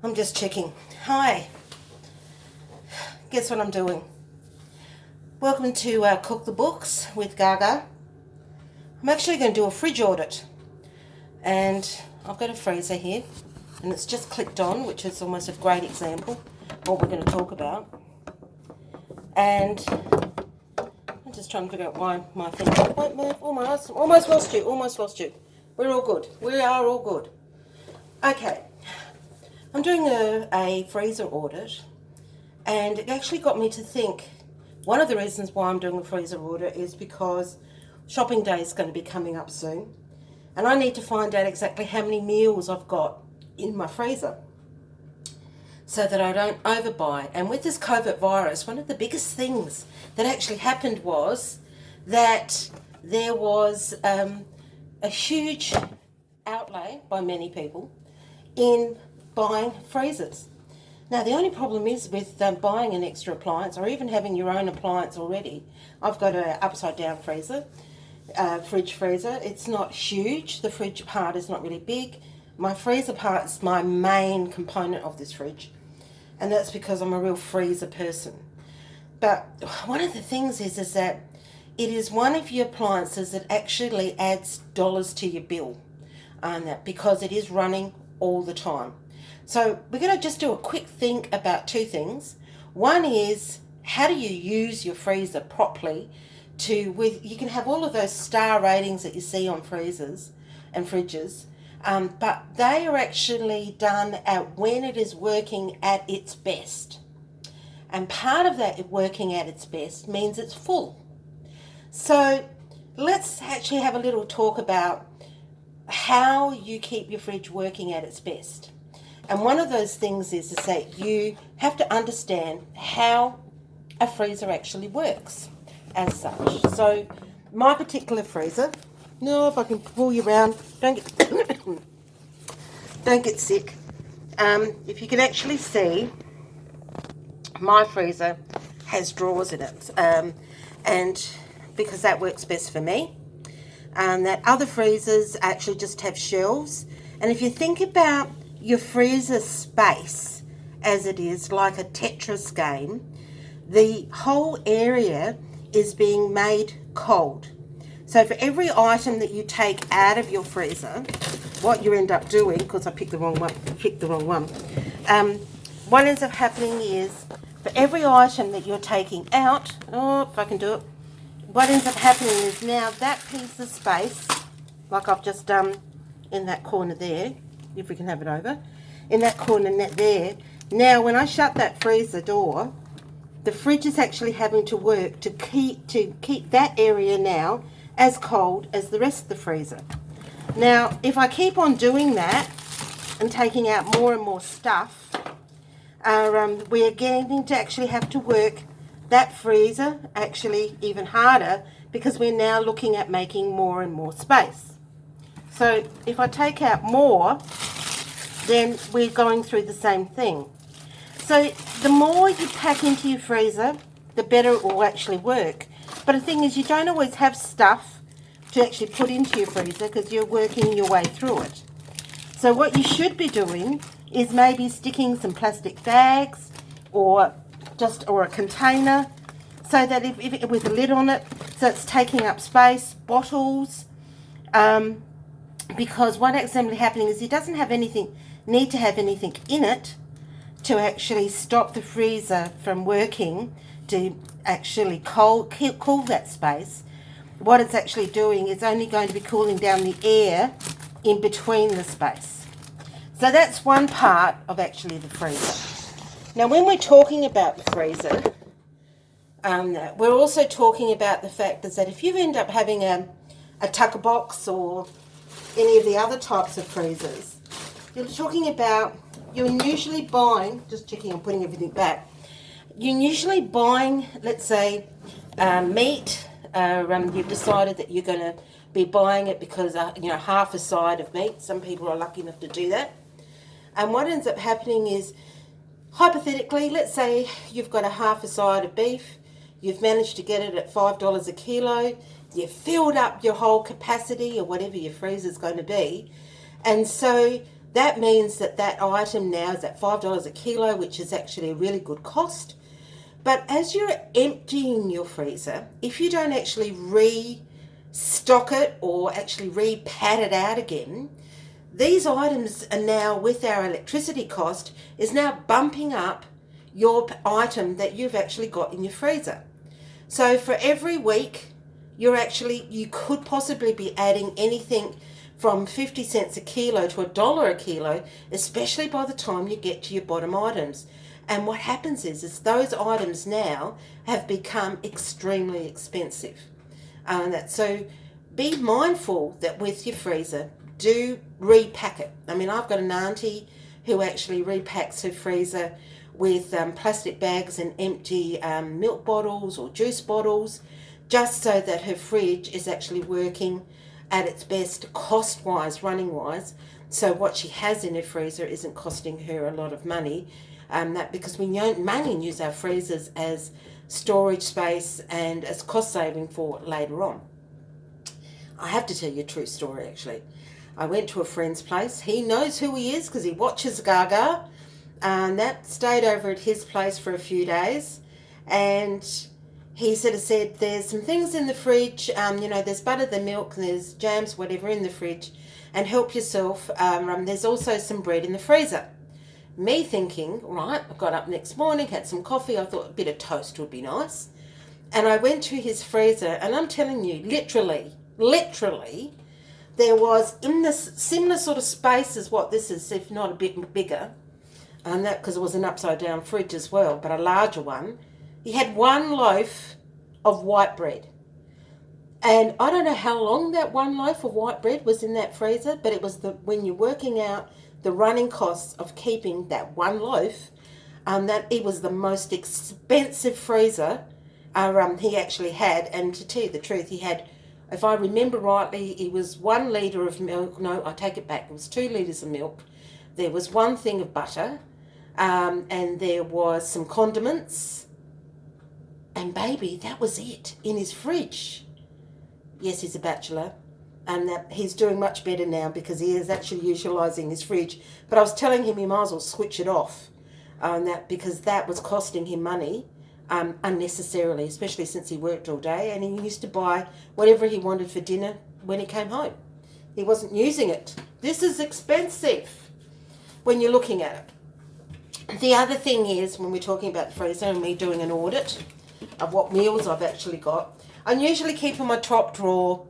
I'm just checking. Hi. Guess what I'm doing? Welcome to Cook the Books with Gaga. I'm actually going to do a fridge audit. And I've got a freezer here. And it's just clicked on, which is almost a great example of what we're going to talk about. And I'm just trying to figure out why my thing won't move. Almost lost you. We're all good. We are all good. Okay. I'm doing a freezer audit, and it actually got me to think, one of the reasons why I'm doing a freezer audit is because shopping day is going to be coming up soon, and I need to find out exactly how many meals I've got in my freezer so that I don't overbuy. And with this COVID virus, one of the biggest things that actually happened was that there was a huge outlay by many people in buying freezers. Now, the only problem is with buying an extra appliance or even having your own appliance already. I've got an upside down freezer, fridge freezer. It's not huge. The fridge part is not really big. My freezer part is my main component of this fridge, and that's because I'm a real freezer person. But one of the things is that it is one of your appliances that actually adds dollars to your bill, because it is running all the time. So we're going to just do a quick think about two things. One is, how do you use your freezer properly you can have all of those star ratings that you see on freezers and fridges, but they are actually done at when it is working at its best. And part of that working at its best means it's full. So let's actually have a little talk about how you keep your fridge working at its best. And one of those things is that you have to understand how a freezer actually works as such. So my particular freezer, if I can pull you around, don't get sick. If you can actually see, my freezer has drawers in it, and because that works best for me. That other freezers actually just have shelves. And if you think about your freezer space as it is like a Tetris game, the whole area is being made cold. So for every item that you take out of your freezer, what you end up doing, because I picked the wrong one, what ends up happening is, for every item that you're taking out, if I can do it, what ends up happening is now that piece of space, like I've just done in that corner there, if we can have it over, in that corner there, now when I shut that freezer door, the fridge is actually having to work to keep that area now as cold as the rest of the freezer. Now, if I keep on doing that and taking out more and more stuff, we are getting to actually have to work that freezer actually even harder, because we're now looking at making more and more space. So if I take out more, then we're going through the same thing. So the more you pack into your freezer, the better it will actually work. But the thing is, you don't always have stuff to actually put into your freezer because you're working your way through it. So what you should be doing is maybe sticking some plastic bags or a container, so that if with a lid on it, so it's taking up space, bottles, because what actually happening is it doesn't need to have anything in it to actually stop the freezer from working to actually cool that space. What it's actually doing is only going to be cooling down the air in between the space. So that's one part of actually the freezer. Now, when we're talking about the freezer, we're also talking about the fact that if you end up having a tucker box or any of the other types of freezers, you're talking about, you're usually buying, just checking and putting everything back, you're usually buying, let's say, meat. You've decided that you're going to be buying it because, half a side of meat. Some people are lucky enough to do that. And what ends up happening is, hypothetically, let's say you've got a half a side of beef, you've managed to get it at $5 a kilo, you've filled up your whole capacity or whatever your freezer's going to be, and so that means that that item now is at $5 a kilo, which is actually a really good cost. But as you're emptying your freezer, if you don't actually restock it or actually repad it out again, these items are now, with our electricity cost, is now bumping up your item that you've actually got in your freezer. So for every week, you could possibly be adding anything from 50 cents a kilo to $1 a kilo, especially by the time you get to your bottom items. And what happens is those items now have become extremely expensive. So be mindful that with your freezer, do repack it. I mean, I've got an auntie who actually repacks her freezer with plastic bags and empty milk bottles or juice bottles, just so that her fridge is actually working at its best cost-wise, running-wise. So what she has in her freezer isn't costing her a lot of money. Because we don't mainly use our freezers as storage space and as cost saving for later on. I have to tell you a true story, actually. I went to a friend's place. He knows who he is because he watches Gaga. And that stayed over at his place for a few days. And he sort of said, there's some things in the fridge. There's butter, the milk, there's jams, whatever in the fridge. And help yourself. There's also some bread in the freezer. Me thinking, right, I got up next morning, had some coffee. I thought a bit of toast would be nice. And I went to his freezer, and I'm telling you, literally, there was in this similar sort of space as what this is, if not a bit bigger, and that because it was an upside down fridge as well, but a larger one. He had one loaf of white bread. And I don't know how long that one loaf of white bread was in that freezer, but it was when you're working out the running costs of keeping that one loaf, that it was the most expensive freezer he actually had. And to tell you the truth, he had, if I remember rightly, it was 1 litre of milk. No, I take it back. It was 2 litres of milk. There was one thing of butter, and there was some condiments. And baby, that was it in his fridge. Yes, he's a bachelor. And that he's doing much better now because he is actually utilising his fridge. But I was telling him he might as well switch it off, because that was costing him money unnecessarily, especially since he worked all day and he used to buy whatever he wanted for dinner when he came home. He wasn't using it. This is expensive when you're looking at it. The other thing is, when we're talking about the freezer and me doing an audit of what meals I've actually got, I usually keep in my top drawer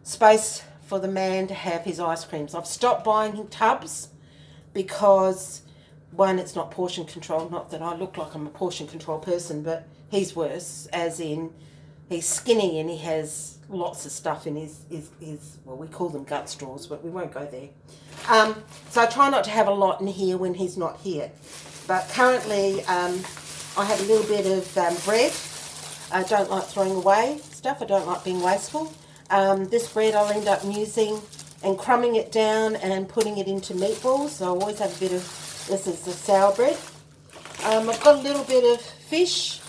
space for the man to have his ice creams. I've stopped buying tubs because, one, it's not portion control. Not that I look like I'm a portion control person, but he's worse, as in he's skinny and he has lots of stuff in his well, we call them gut straws, but we won't go there. So I try not to have a lot in here when he's not here. But currently I have a little bit of bread. I don't like throwing away stuff. I don't like being wasteful. This bread I'll end up using and crumbing it down and putting it into meatballs. So I always have a bit of, this is the sour bread. I've got a little bit of fish.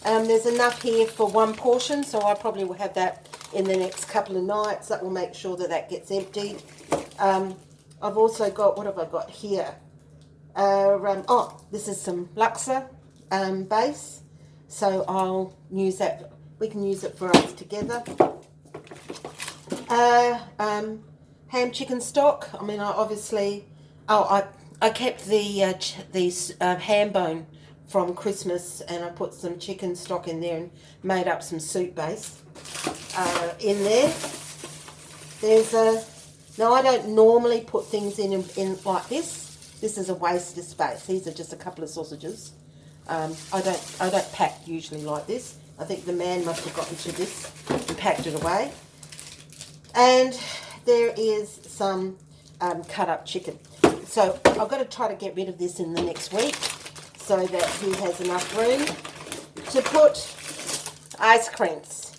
There's enough here for one portion, so I probably will have that in the next couple of nights. That will make sure that that gets emptied. I've also got, what have I got here? This is some Luxor base. So I'll use that. We can use it for us together. Ham chicken stock. I mean, I kept the ham bone from Christmas, and I put some chicken stock in there and made up some soup base in there. Now I don't normally put things in like this. This is a waste of space. These are just a couple of sausages. I don't pack usually like this. I think the man must have gotten to this and packed it away. And there is some cut up chicken. So I've got to try to get rid of this in the next week so that he has enough room to put ice creams.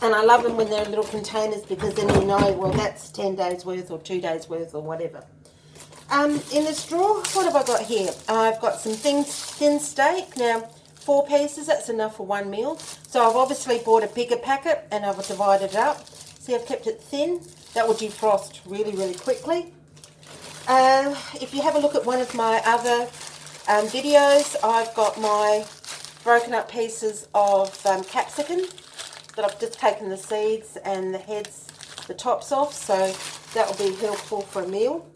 And I love them when they're in little containers, because then you know, well, that's 10 days worth or 2 days worth or whatever. In the straw, what have I got here? I've got some thin steak. Now, 4 pieces, that's enough for one meal. So I've obviously bought a bigger packet and I've divided it up. See, I've kept it thin. That will defrost really, really quickly. If you have a look at one of my other videos, I've got my broken up pieces of capsicum that I've just taken the seeds and the heads, the tops off, so that will be helpful for a meal.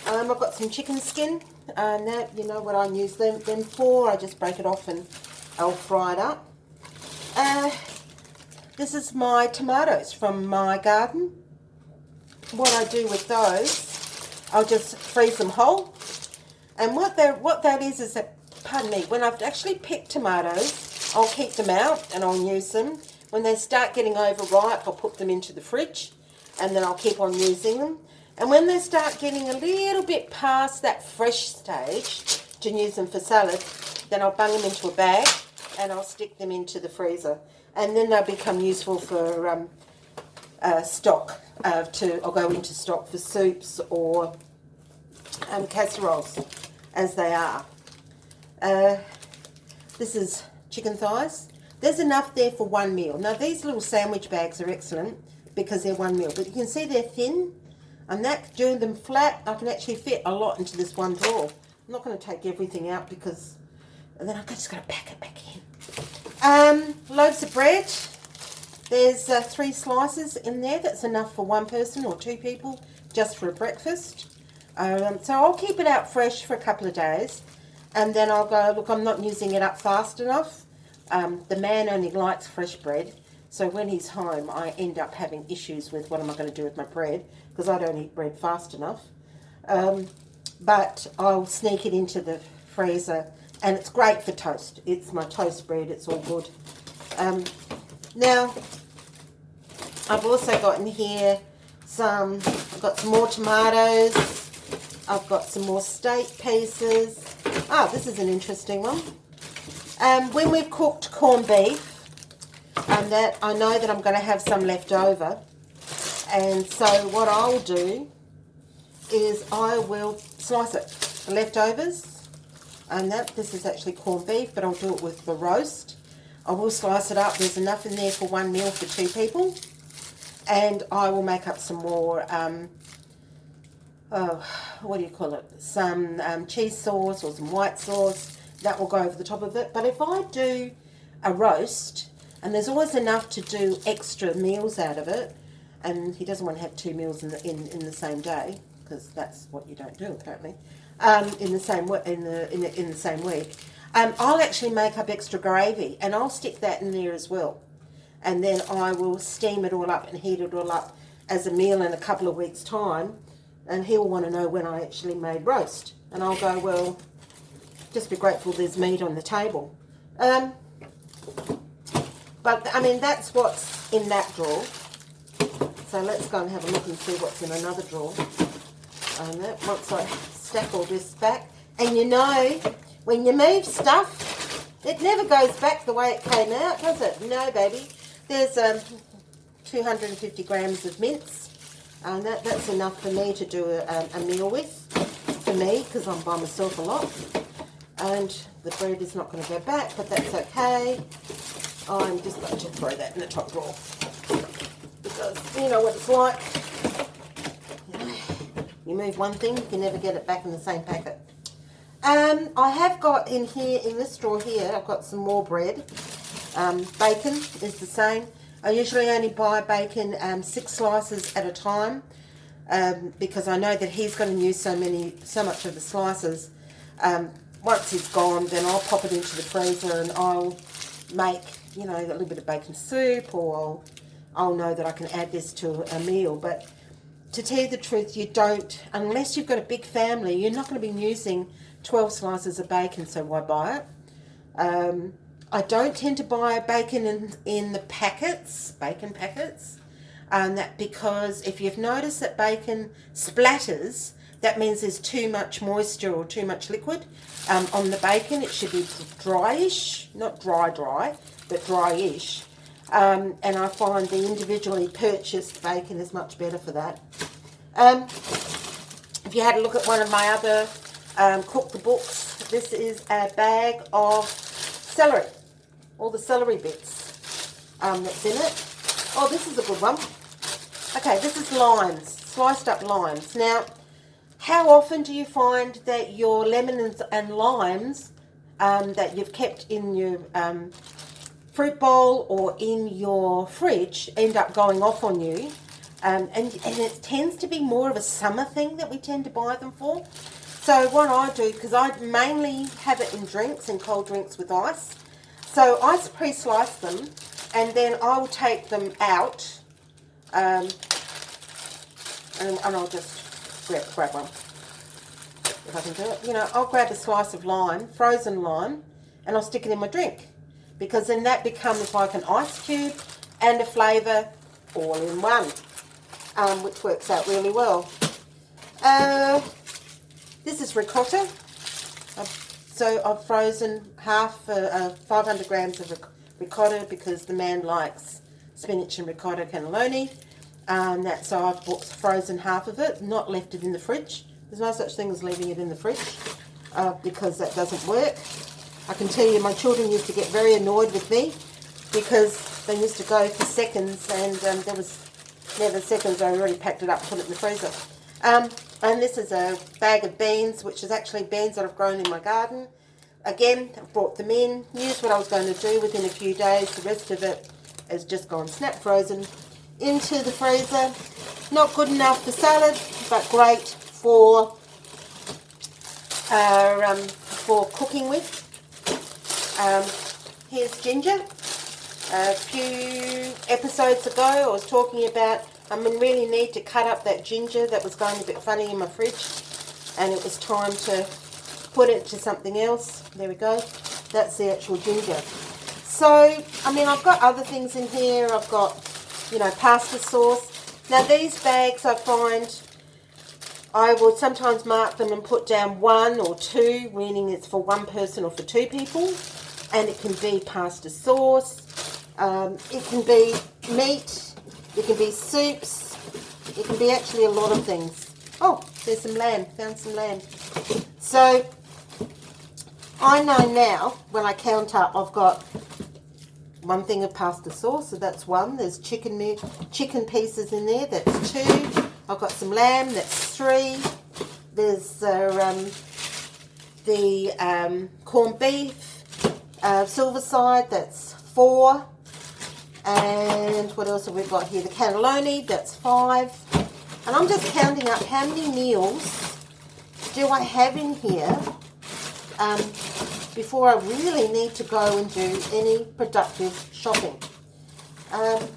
I've got some chicken skin, now you know what I use them for. I just break it off and I'll fry it up. This is my tomatoes from my garden. What I do with those, I'll just freeze them whole. And what that is that, pardon me, when I've actually picked tomatoes, I'll keep them out and I'll use them. When they start getting overripe, I'll put them into the fridge and then I'll keep on using them. And when they start getting a little bit past that fresh stage to use them for salad, then I'll bung them into a bag and I'll stick them into the freezer. And then they'll become useful for stock. I'll go into stock for soups or casseroles, as they are. This is chicken thighs. There's enough there for one meal. Now these little sandwich bags are excellent because they're one meal, but you can see they're thin. And that, doing them flat, I can actually fit a lot into this one drawer. I'm not going to take everything out because, and then I'm just going to pack it back in. Loaves of bread. There's 3 slices in there. That's enough for one person or 2 people, just for a breakfast. So I'll keep it out fresh for a couple of days. And then I'll go, look, I'm not using it up fast enough. The man only likes fresh bread. So when he's home, I end up having issues with what am I going to do with my bread, because I don't eat bread fast enough. But I'll sneak it into the freezer, and it's great for toast. It's my toast bread. It's all good. Now, I've also got in here I've got some more tomatoes. I've got some more steak pieces. This is an interesting one. When we've cooked corned beef, that I know that I'm going to have some left over, and so what I'll do is I will slice it, the leftovers, and this is actually corned beef, but I'll do it with the roast. I will slice it up. There's enough in there for one meal for 2 people, and I will make up some more what do you call it, some cheese sauce or some white sauce that will go over the top of it. But if I do a roast, and there's always enough to do extra meals out of it, and he doesn't want to have 2 meals in the same day, because that's what you don't do apparently. In the same week, I'll actually make up extra gravy, and I'll stick that in there as well, and then I will steam it all up and heat it all up as a meal in a couple of weeks' time, and he'll want to know when I actually made roast, and I'll go, well, just be grateful there's meat on the table. But, I mean, that's what's in that drawer. So let's go and have a look and see what's in another drawer. And once I stack all this back. And you know, when you move stuff, it never goes back the way it came out, does it? No, baby. There's 250 grams of mince. And that's enough for me to do a meal with. For me, because I'm by myself a lot. And the bread is not going to go back, but that's okay. I'm just going to throw that in the top drawer, because you know what it's like. You move one thing, you can never get it back in the same packet. I have got in here, in this drawer here, I've got some more bread. Bacon is the same. I usually only buy bacon 6 slices at a time, because I know that he's going to use so much of the slices. Once he's gone, then I'll pop it into the freezer and I'll make, you know, a little bit of bacon soup, or I'll know that I can add this to a meal. But to tell you the truth, you don't, unless you've got a big family, you're not going to be using 12 slices of bacon, so why buy it? I don't tend to buy bacon in the packets, bacon packets, that because if you've noticed that bacon splatters, that means there's too much moisture or too much liquid on the bacon. It should be dryish, not dry, but dryish. And I find the individually purchased bacon is much better for that. If you had a look at one of my other cook the books, this is a bag of celery, all the celery bits that's in it. Oh, this is a good one. Okay, this is limes, sliced up limes. Now, how often do you find that your lemons and limes that you've kept in your fruit bowl or in your fridge end up going off on you? And it tends to be more of a summer thing that we tend to buy them for. So what I do, because I mainly have it in drinks and cold drinks with ice, so I pre-slice them and then I'll take them out and I'll just grab one if I can do it. You know, I'll grab a slice of lime, frozen lime, and I'll stick it in my drink, because then that becomes like an ice cube and a flavour all in one, which works out really well. This is ricotta. So I've frozen half 500 grams of ricotta because the man likes spinach and ricotta cannelloni. So I've frozen half of it, not left it in the fridge. There's no such thing as leaving it in the fridge because that doesn't work. I can tell you my children used to get very annoyed with me because they used to go for seconds and there was never seconds. I already packed it up and put it in the freezer. And this is a bag of beans, which is actually beans that I've grown in my garden. Again, I brought them in, used what I was going to do within a few days. The rest of it has just gone snap frozen into the freezer. Not good enough for salad, but great for cooking with. Here's ginger. A few episodes ago I was talking about I really need to cut up that ginger that was going a bit funny in my fridge, and it was time to put it to something else. There we go. That's the actual ginger. So, I've got other things in here. I've got, pasta sauce. Now, these bags I find I would sometimes mark them and put down 1 or 2, meaning it's for one person or for 2 people. And it can be pasta sauce. It can be meat. It can be soups. It can be actually a lot of things. Oh, there's some lamb. Found some lamb. So, I know now, when I count up, I've got 1 thing of pasta sauce, so that's 1. There's chicken pieces in there, that's 2. I've got some lamb, that's 3. There's the corned beef, silver side, that's 4. And what else have we got here? The cannelloni, that's 5. And I'm just counting up how many meals do I have in here before I really need to go and do any productive shopping. And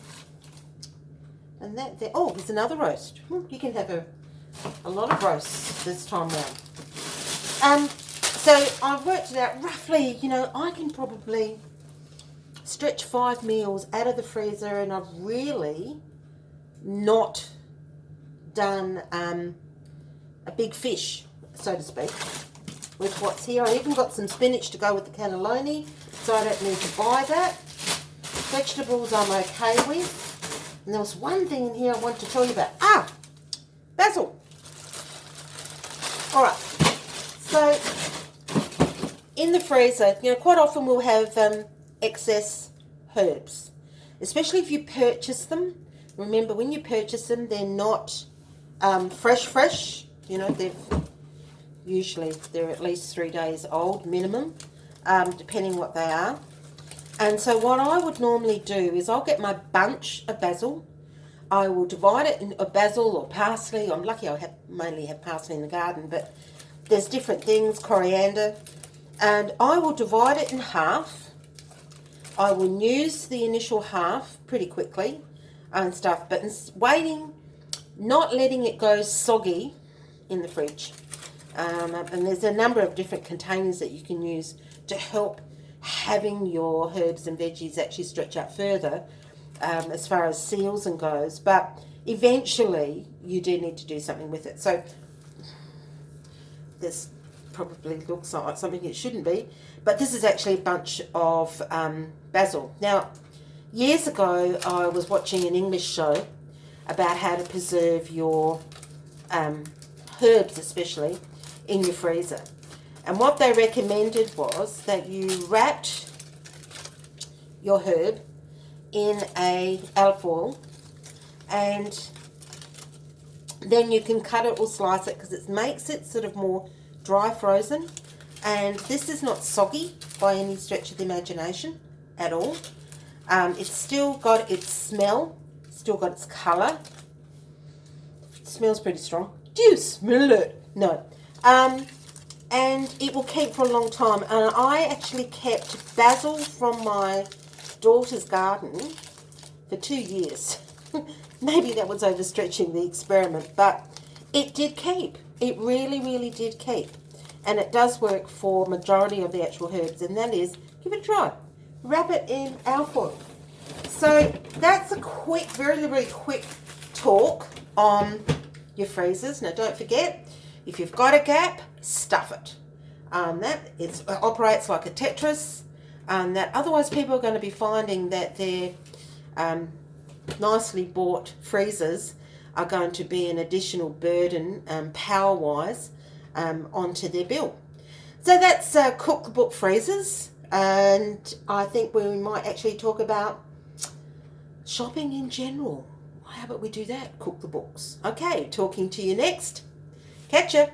that there. Oh, there's another roast. You can have a lot of roasts this time round. So I've worked it out roughly. I can probably stretch 5 meals out of the freezer, and I've really not done a big fish, so to speak, with what's here. I even got some spinach to go with the cannelloni, so I don't need to buy that. Vegetables I'm okay with. And there was one thing in here I wanted to tell you about. Basil. Alright, so in the freezer, quite often we'll have excess herbs, especially if you purchase them. Remember, when you purchase them, they're not fresh. They're at least 3 days old minimum, depending what they are. And so what I would normally do is I'll get my bunch of basil. I will divide it into basil or parsley. I'm lucky I mainly have parsley in the garden, but there's different things, coriander. And I will divide it in half. I will use the initial half pretty quickly and stuff, but waiting, not letting it go soggy in the fridge. And there's a number of different containers that you can use to help having your herbs and veggies actually stretch out further as far as seals and goes. But eventually you do need to do something with it. So this probably looks like something it shouldn't be, but this is actually a bunch of basil. Now, years ago I was watching an English show about how to preserve your herbs, especially in your freezer. And what they recommended was that you wrapped your herb in a alfoil and then you can cut it or slice it because it makes it sort of more dry frozen. And this is not soggy by any stretch of the imagination at all. It's still got its smell, still got its colour. It smells pretty strong. Do you smell it? No. And it will keep for a long time. And I actually kept basil from my daughter's garden for 2 years. Maybe that was overstretching the experiment, but it did keep. It really, really did keep. And it does work for majority of the actual herbs, and that is, give it a try. Wrap it in alfoil. So that's a quick, very, very quick talk on your freezers. Now don't forget, if you've got a gap, stuff it. It operates like a Tetris. That otherwise people are going to be finding that their nicely bought freezers are going to be an additional burden, power-wise, onto their bill. So that's cookbook freezers, and I think we might actually talk about shopping in general. How about we do that? Cook the books. Okay, talking to you next. Catch ya.